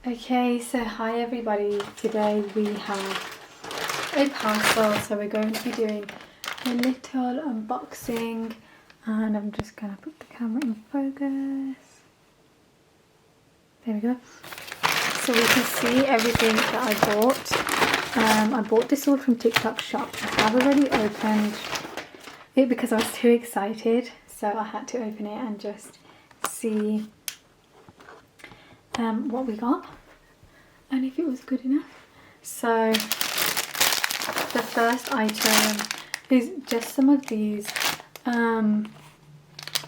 Okay, so hi everybody. Today we have a parcel, so we're going to be doing a little unboxing, and I'm just going to put the camera in focus. There we go. So we can see everything that I bought. I bought this all from TikTok shop. I have already opened it because I was too excited, so I had to open it and just see what we got and if it was good enough. So the first item is just some of these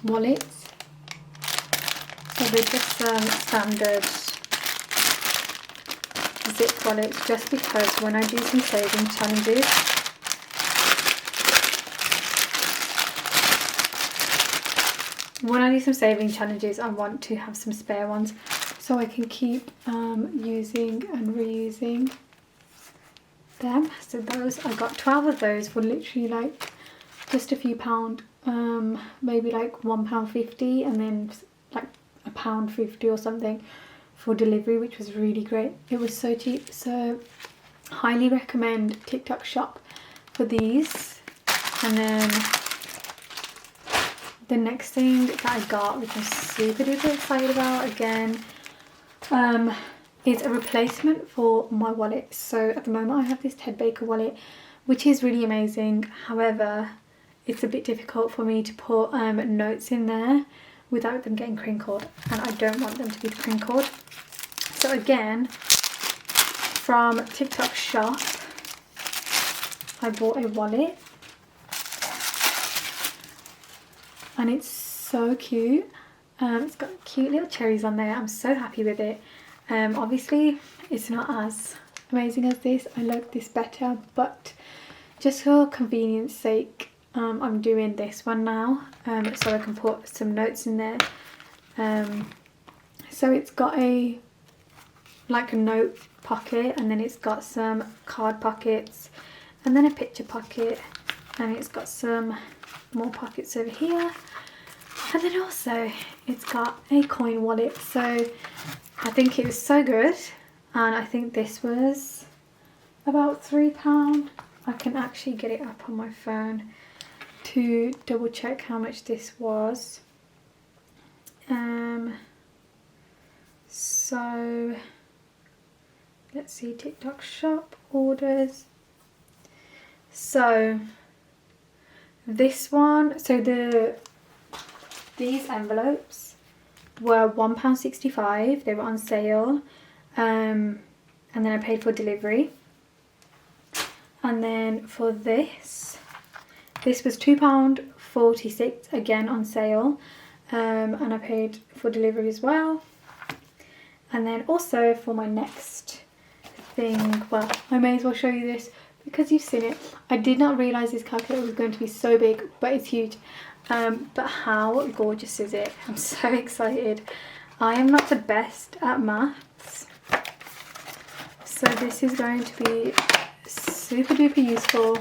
wallets. So they're just standard zip wallets, just because when I do some saving challenges, I want to have some spare ones so I can keep using and reusing them. So those, I got 12 of those for literally like just a few pound, maybe like £1.50, and then like £1.50 or something for delivery, which was really great. It was so cheap, so highly recommend TikTok shop for these. And then the next thing that I got, which I'm super duper excited about again, is a replacement for my wallet. So at the moment I have this Ted Baker wallet, which is really amazing. However, it's a bit difficult for me to put notes in there without them getting crinkled, and I don't want them to be crinkled. So again, from TikTok shop, I bought a wallet, and it's so cute. It's got cute little cherries on there. I'm so happy with it. Obviously it's not as amazing as this. I like this better, but just for convenience sake, I'm doing this one now, so I can put some notes in there. So it's got a note pocket, and then it's got some card pockets, and then a picture pocket, and it's got some more pockets over here, and then also it's got a coin wallet. So I think it was so good, and I think this was about £3. I can actually get it up on my phone to double check how much this was. So let's see, TikTok shop orders. So this one, so these envelopes were £1.65. They were on sale, and then I paid for delivery. And then for this was £2.46, again on sale, and I paid for delivery as well. And then also for my next thing, well, I may as well show you this because you've seen it. I did not realise this calculator was going to be so big, but it's huge. But how gorgeous is it? I'm so excited. I am not the best at maths, so this is going to be super duper useful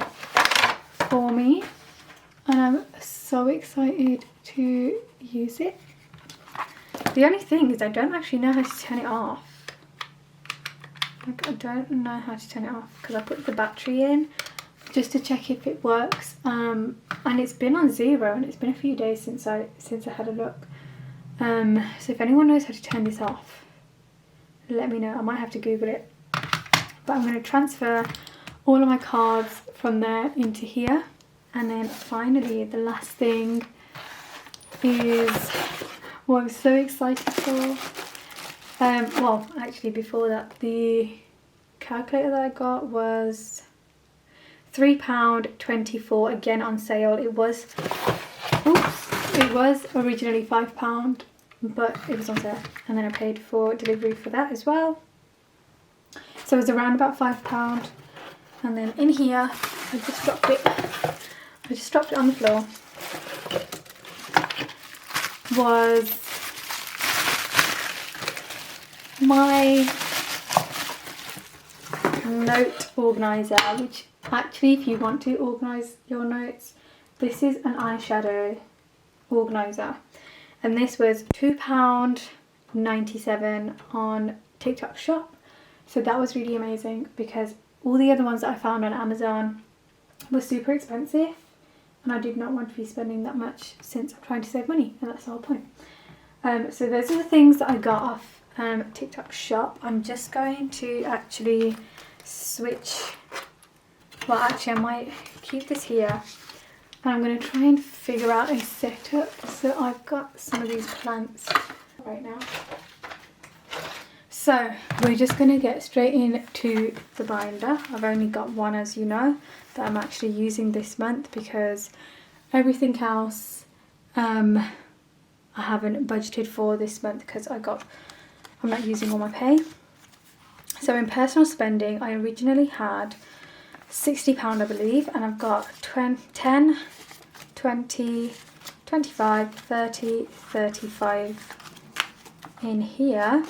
for me, and I'm so excited to use it. The only thing is I don't actually know how to turn it off. Like, I don't know how to turn it off because I put the battery in just to check if it works, and it's been on 0, and it's been a few days since I had a look. So if anyone knows how to turn this off, let me know. I might have to Google it. But I'm going to transfer all of my cards from there into here, and then finally the last thing is what I'm so excited for. Well, actually before that, the calculator that I got was £3.24, again on sale. It was originally £5, but it was on sale, and then I paid for delivery for that as well. So it was around about £5. And then in here, I just dropped it on the floor, was my note organizer, which actually, if you want to organize your notes, this is an eyeshadow organizer, and this was £2.97 on TikTok shop. So that was really amazing because all the other ones that I found on Amazon were super expensive, and I did not want to be spending that much since I'm trying to save money, and that's the whole point. So those are the things that I got off TikTok shop. I'm just going to actually switch. Well, actually I might keep this here, and I'm going to try and figure out a setup. So I've got some of these plants right now. So we're just going to get straight into the binder. I've only got one, as you know, that I'm actually using this month, because everything else I haven't budgeted for this month because I'm not using all my pay. So in personal spending, I originally had £60, I believe, and I've got 10, 20, 25, 30, 35 in here.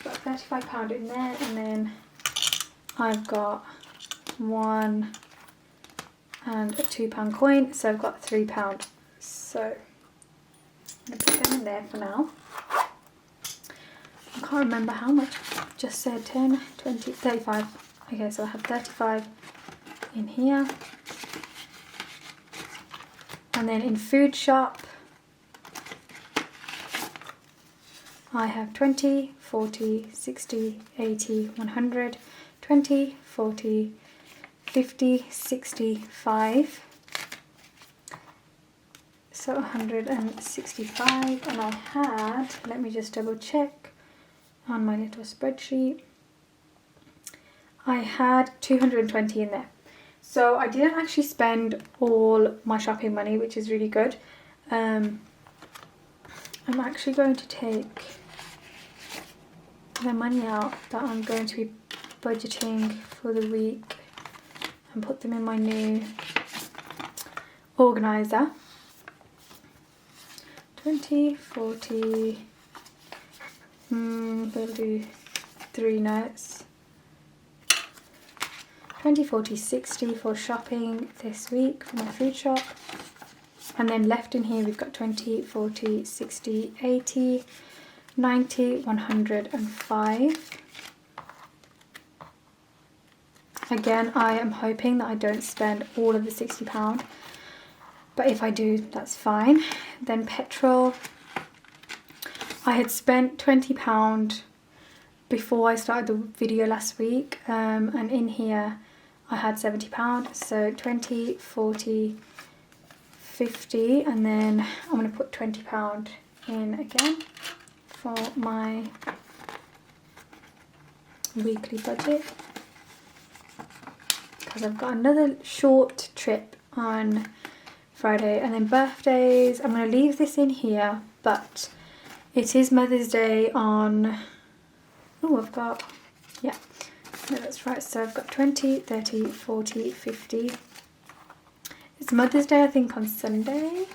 Got £35 in there, and then I've got £1 and a £2 coin, so I've got £3. So I'm going to put them in there for now. I can't remember how much. Just said 10, 20, 35. Okay, so I have 35 in here. And then in food shop, I have 20, 40, 60, 80, 100, 20, 40, 50, 65. So 165, and I had, let me just double check on my little spreadsheet, I had 220 in there. So I didn't actually spend all my shopping money, which is really good. I'm actually going to take the money out that I'm going to be budgeting for the week and put them in my new organizer. 20, 40, we'll do 3 notes. 20, 40, 60 for shopping this week for my food shop. And then left in here we've got 20, 40, 60, 80, 90, 105. Again, I am hoping that I don't spend all of the £60. But if I do, that's fine. Then petrol. I had spent £20 before I started the video last week. And in here I had £70. So 20, 40, 50. And then I'm going to put £20 in again for my weekly budget. Because I've got another short trip on Friday, and then birthdays. I'm going to leave this in here, but it is Mother's Day on, oh, I've got, yeah, no, that's right. So I've got 20, 30, 40, 50. It's Mother's Day, I think, on Sunday.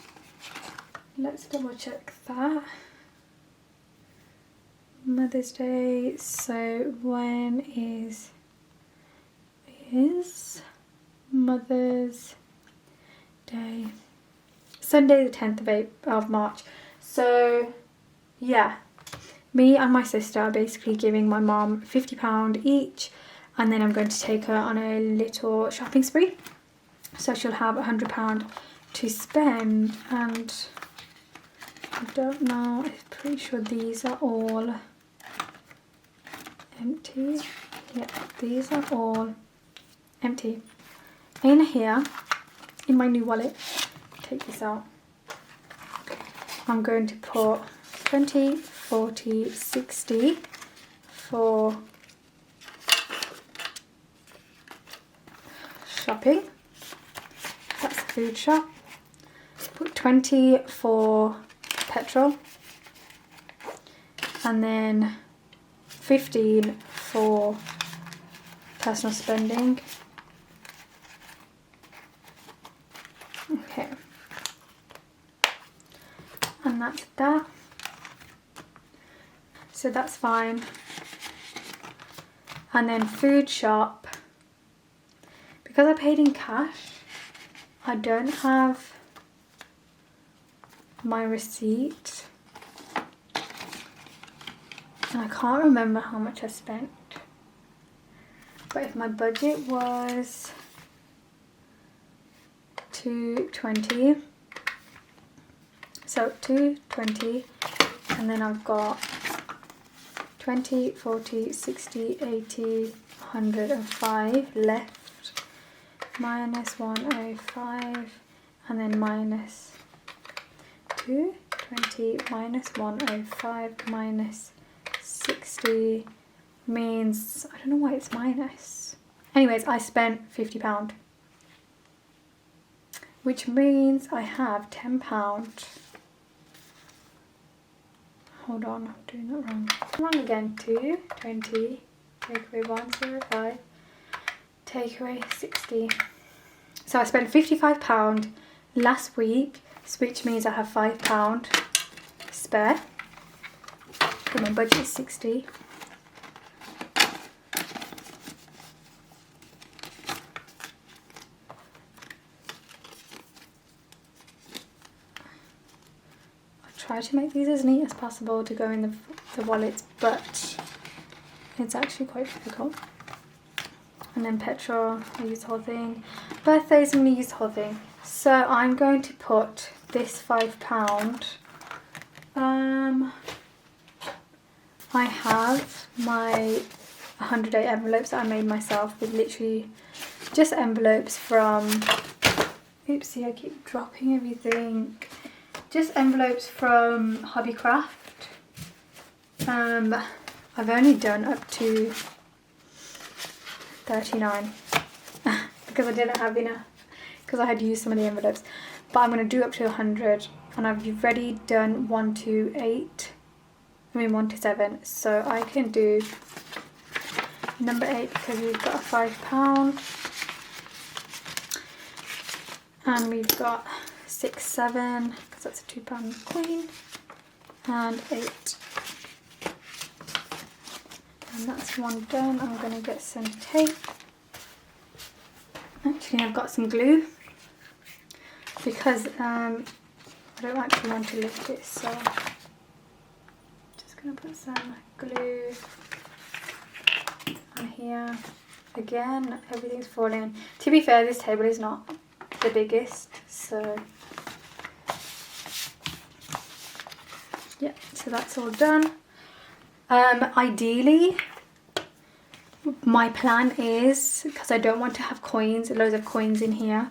Let's double check that. Mother's Day, so when is Mother's Day? Sunday the 10th of March. So yeah, me and my sister are basically giving my mom £50 each, and then I'm going to take her on a little shopping spree. So she'll have £100 to spend, and I don't know, I'm pretty sure these are all empty. Yeah, these are all empty. In here, in my new wallet, take this out, I'm going to put 20, 40, 60 for shopping. That's the food shop. Put 20 for petrol, and then 15 for personal spending. Okay, and that's that. So that's fine. And then food shop, because I paid in cash, I don't have my receipt. And I can't remember how much I spent. But if my budget was $220, so $220, and then I've got 20, 40, 60, 80, 105 left, minus 105, and then minus 220 minus 105 minus 60 means, I don't know why it's minus. Anyways, I spent £50, which means I have £10. Hold on, I'm doing that wrong. Wrong again. 220, take away 105, take away 60. So I spent £55 last week, which means I have £5 spare. So my budget is 60. Try to make these as neat as possible to go in the wallets, but it's actually quite difficult. And then petrol, I use the whole thing. Birthdays, I'm going to use the whole thing. So I'm going to put this £5. I have my 100-day envelopes that I made myself with literally just envelopes from, oopsie, I keep dropping everything. Just envelopes from Hobbycraft. I've only done up to 39 because I didn't have enough, because I had used some of the envelopes. But I'm going to do up to 100, and I've already done 1 to 1 to 7. So I can do number 8 because we've got a £5, and we've got 6, 7. That's a £2 coin, and 8, and that's one done. I'm going to get some tape. Actually, I've got some glue because I don't actually want to lift it, so just going to put some glue on here. Again, everything's falling. To be fair, this table is not the biggest, so yeah, so that's all done. Ideally, my plan is, because I don't want to have coins, loads of coins in here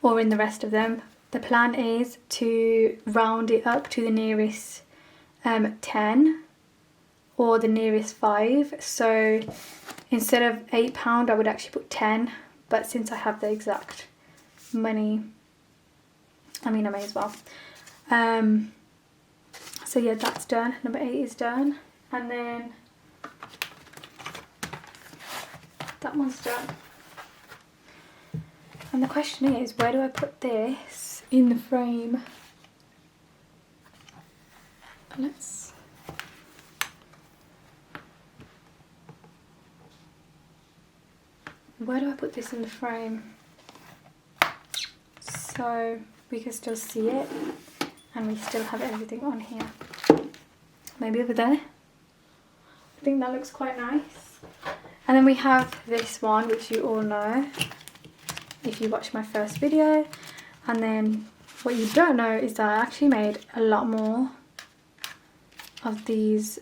or in the rest of them, the plan is to round it up to the nearest 10 or the nearest 5. So instead of £8, I would actually put 10, but since I have the exact money, I mean, I may as well. So yeah, that's done. Number 8 is done. And then that one's done. And the question is, where do I put this in the frame? Where do I put this in the frame? So we can still see it, and we still have everything on here. Maybe over there. I think that looks quite nice. And then we have this one, which you all know if you watched my first video. And then what you don't know is that I actually made a lot more of these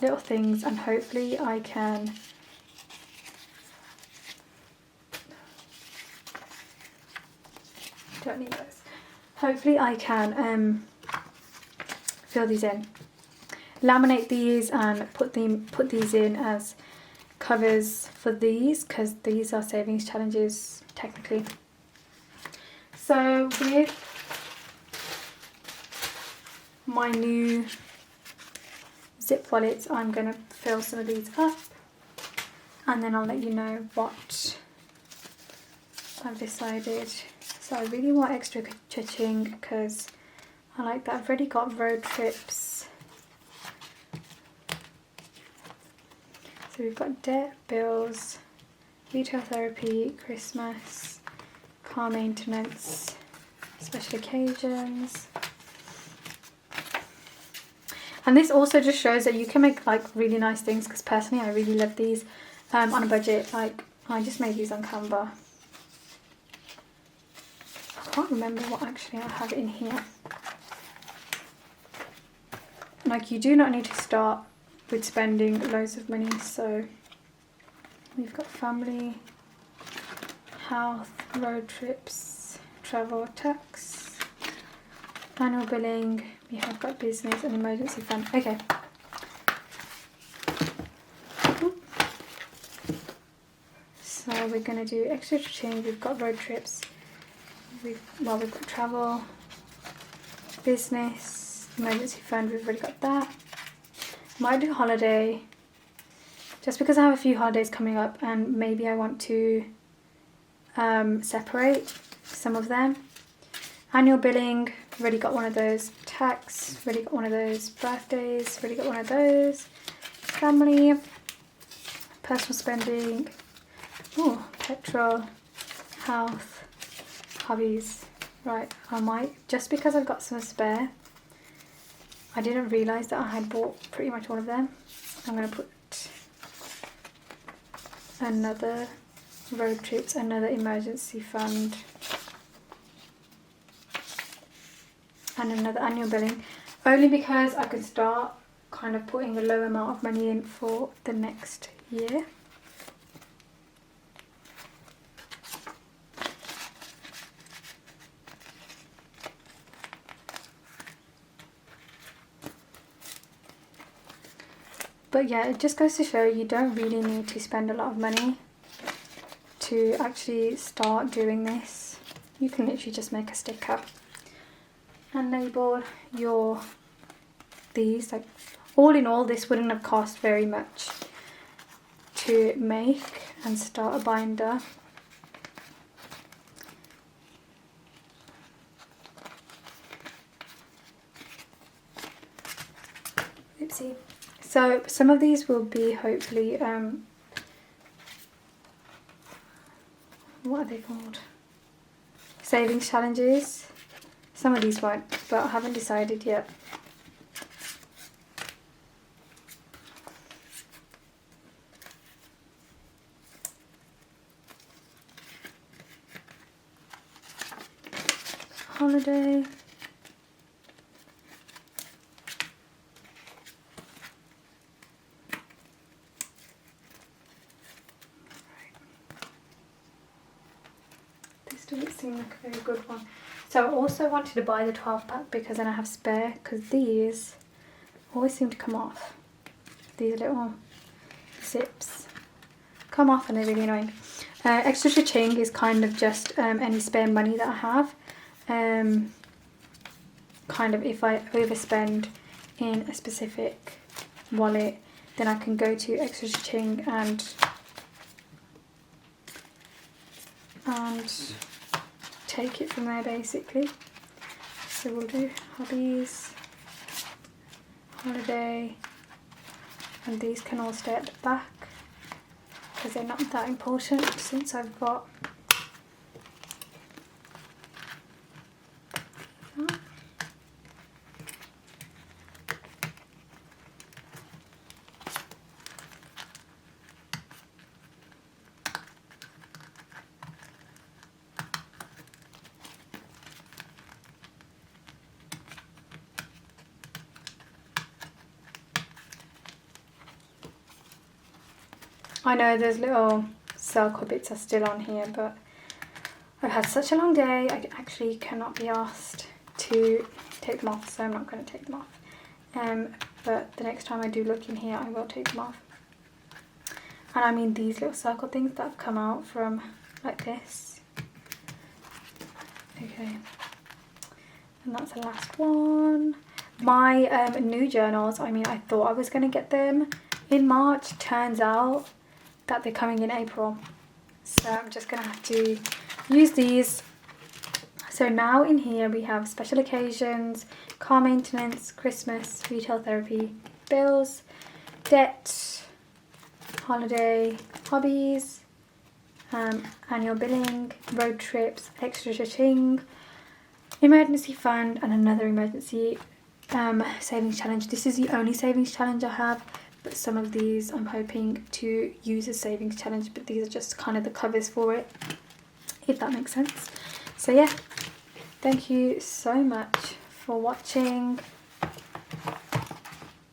little things, and hopefully I can don't need those. Hopefully I can fill these in, laminate these, and put these in as covers for these, because these are savings challenges technically. So with my new zip wallets, I'm going to fill some of these up, and then I'll let you know what I've decided. So I really want extra cha-ching because I like that. I've already got road trips. So we've got debt, bills, retail therapy, Christmas, car maintenance, special occasions, And this also just shows that you can make like really nice things, because personally I really love these on a budget. Like I just made these on Canva. I can't remember what actually I have in here. Like you do not need to start with spending loads of money. So we've got family, health, road trips, travel, tax, annual billing. We have got business and emergency fund. Okay. So we're going to do extra change. We've got road trips. We've got travel, business, emergency fund. We've already got that. Might do holiday, just because I have a few holidays coming up and maybe I want to separate some of them. Annual billing, already got one of those. Tax, already got one of those. Birthdays, already got one of those. Family, personal spending, petrol, health, hobbies. Right, I might, just because I've got some spare, I didn't realise that I had bought pretty much all of them. I'm going to put another road trips, another emergency fund, and another annual billing, only because I could start kind of putting a low amount of money in for the next year. But yeah, it just goes to show you don't really need to spend a lot of money to actually start doing this. You can literally just make a sticker and label these. Like all in all, this wouldn't have cost very much to make and start a binder. Oopsie. So some of these will be hopefully what are they called? Savings challenges. Some of these won't, but I haven't decided yet. Holiday. This doesn't seem like a very good one. So I also wanted to buy the 12 pack because then I have spare, because these always seem to come off. These little zips come off and they're really annoying. Extra cha-ching is kind of just any spare money that I have. Kind of if I overspend in a specific wallet, then I can go to extra cha-ching and take it from there basically. So we'll do hobbies, holiday, and these can all stay at the back because they're not that important since I've got that. I know those little circle bits are still on here, but I've had such a long day, I actually cannot be asked to take them off, so I'm not going to take them off. But the next time I do look in here, I will take them off. And I mean these little circle things that have come out from like this. Okay, and that's the last one. My new journals, I mean I thought I was going to get them in March, turns out that they're coming in April, so I'm just gonna have to use these. So now in here we have special occasions, car maintenance, Christmas, retail therapy, bills, debt, holiday, hobbies, annual billing, road trips, extra cha-ching, emergency fund, and another emergency savings challenge. This is the only savings challenge I have, but some of these I'm hoping to use as savings challenge, but these are just kind of the covers for it, if that makes sense. So yeah, thank you so much for watching.